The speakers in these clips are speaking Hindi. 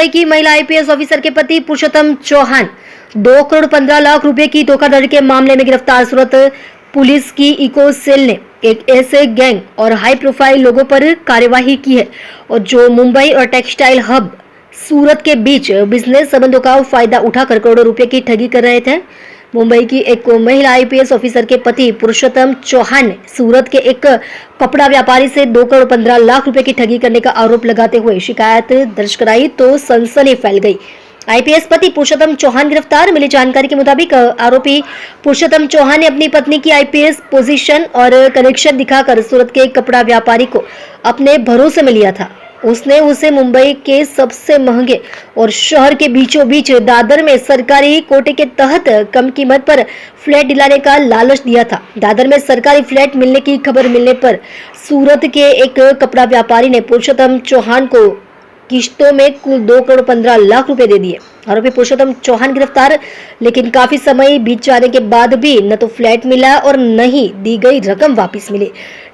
मुंबई की महिला आईपीएस ऑफिसर के पति पुरुषोत्तम चौहान 2 करोड़ 15 लाख रुपए की धोखाधड़ी के मामले में गिरफ्तार। सूरत पुलिस की इको सेल ने एक ऐसे गैंग और हाई प्रोफाइल लोगों पर कार्यवाही की है और जो मुंबई और टेक्सटाइल हब सूरत के बीच बिजनेस संबंधों का फायदा उठाकर करोड़ों रुपए की ठगी कर रहे थे। मुंबई की एक महिला आईपीएस ऑफिसर के पति पुरुषोत्तम चौहान ने सूरत के एक कपड़ा व्यापारी से 2 करोड़ 15 लाख रुपए की ठगी करने का आरोप लगाते हुए शिकायत दर्ज कराई तो सनसनी फैल गई। आईपीएस पति पुरुषोत्तम चौहान गिरफ्तार। मिली जानकारी के मुताबिक आरोपी पुरुषोत्तम चौहान ने अपनी पत्नी की आईपीएस पोजीशन और कनेक्शन दिखाकर सूरत के कपड़ा व्यापारी को अपने भरोसे में लिया था। उसने उसे मुंबई के सबसे महंगे और शहर के बीचों बीच दादर में सरकारी कोटे के तहत कम कीमत पर फ्लैट दिलाने का लालच दिया था। दादर में सरकारी फ्लैट मिलने की खबर मिलने पर सूरत के एक कपड़ा व्यापारी ने पुरुषोत्तम चौहान को किश्तों में कुल 2 करोड़ 15 लाख रुपए दे दिए। आरोपी पुरुषोत्तम चौहान गिरफ्तार, लेकिन काफी समय बीत जाने के बाद भी न तो फ्लैट मिला और न ही दी गई रकम वापस मिली।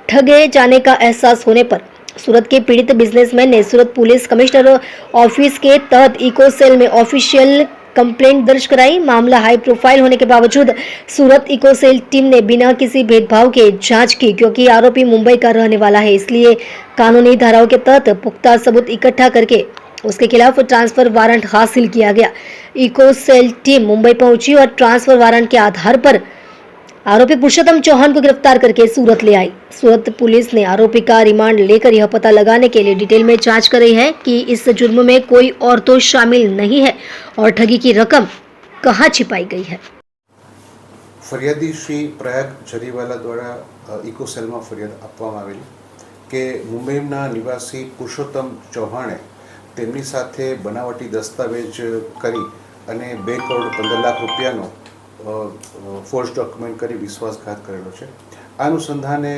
ठगे जाने का एहसास होने पर सूरत के पीड़ित बिजनेसमैन ने सूरत पुलिस कमिश्नर ऑफिस के तहत इको सेल में ऑफिशियल कंप्लेंट दर्ज कराई। मामला हाई प्रोफाइल होने के बावजूद सूरत इको सेल टीम ने बिना किसी भेदभाव के जांच की, क्योंकि आरोपी मुंबई का रहने वाला है, इसलिए कानूनी धाराओं के तहत पुख्ता सबूत इकट्ठा करके उसके खिलाफ ट्रांसफर वारंट हासिल किया गया। इको सेल टीम मुंबई पहुंची और ट्रांसफर वारंट के आधार पर आरोपी पुरुषोत्तम चौहान को गिरफ्तार करके सूरत ले आई। सूरत पुलिस ने आरोपी का रिमांड लेकर यह पता लगाने के लिए डिटेल में जांच कर रही है कि इस जुर्म में कोई और तो शामिल नहीं है और ठगी की रकम कहां छिपाई गई है। फरियादी श्री प्रयाग जरीवाला द्वारा इको सेल में फरियाद आपवामां आवेली के मुंबईना निवासी पुरुषोत्तम चौहाणे तेमनी साथे बनावटी दस्तावेज करी अने 2 करोड़ 15 लाख रुपयानो फोर्ज डॉक्यूमेंट करी विश्वासघात करेलो छे। आ अनुसंधाने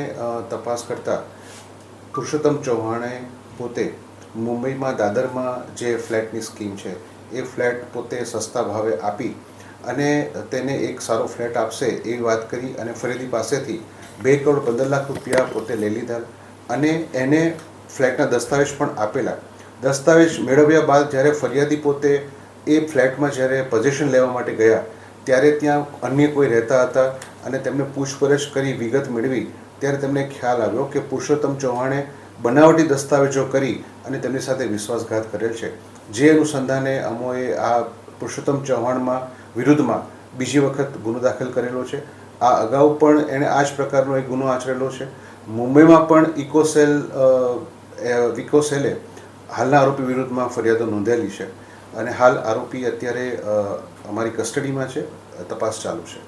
तपास करता पुरुषोत्तम चौहाणे पोते मुंबई में दादर में जे फ्लेटनी स्कीम है ए फ्लेट पोते सस्ता भावे आपी अने तेने एक सारो फ्लेट आपशे एवी वात करी अने फरीदी पासेथी 2 करोड़ 15 लाख रुपया पोते लई लीधा अने एने फ्लेटना दस्तावेज पण आपेला। दस्तावेज मेळव्या बाद ज्यारे फरियादी पोते ए फ्लेट में ज्यारे पोजेशन लेवा माटे गया त्यारे त्यां अन्य कोई रहता हता अने तेमने पूछपरछ करी विगत मेळवी त्यारे तेमने ख्याल आव्यो के पुरुषोत्तम चौहाणे बनावटी दस्तावेजों करी अने तेमनी साथे विश्वासघात करेल छे। जे अनुसंधाने अमोए आ पुरुषोत्तम चौहाण विरुद्ध में बीजी वखत गुनो दाखल करेलो छे। आ अगाऊ पण एणे आ ज प्रकारनो एक गुनो आचरेलो छे। मुंबई में पण इको सेले हालना आरोपी विरुद्ध में फरियादो नोंधेली छे अने हाल आरोपी अत्यारे अमारी कस्टडी में छे, तपास चालू छे।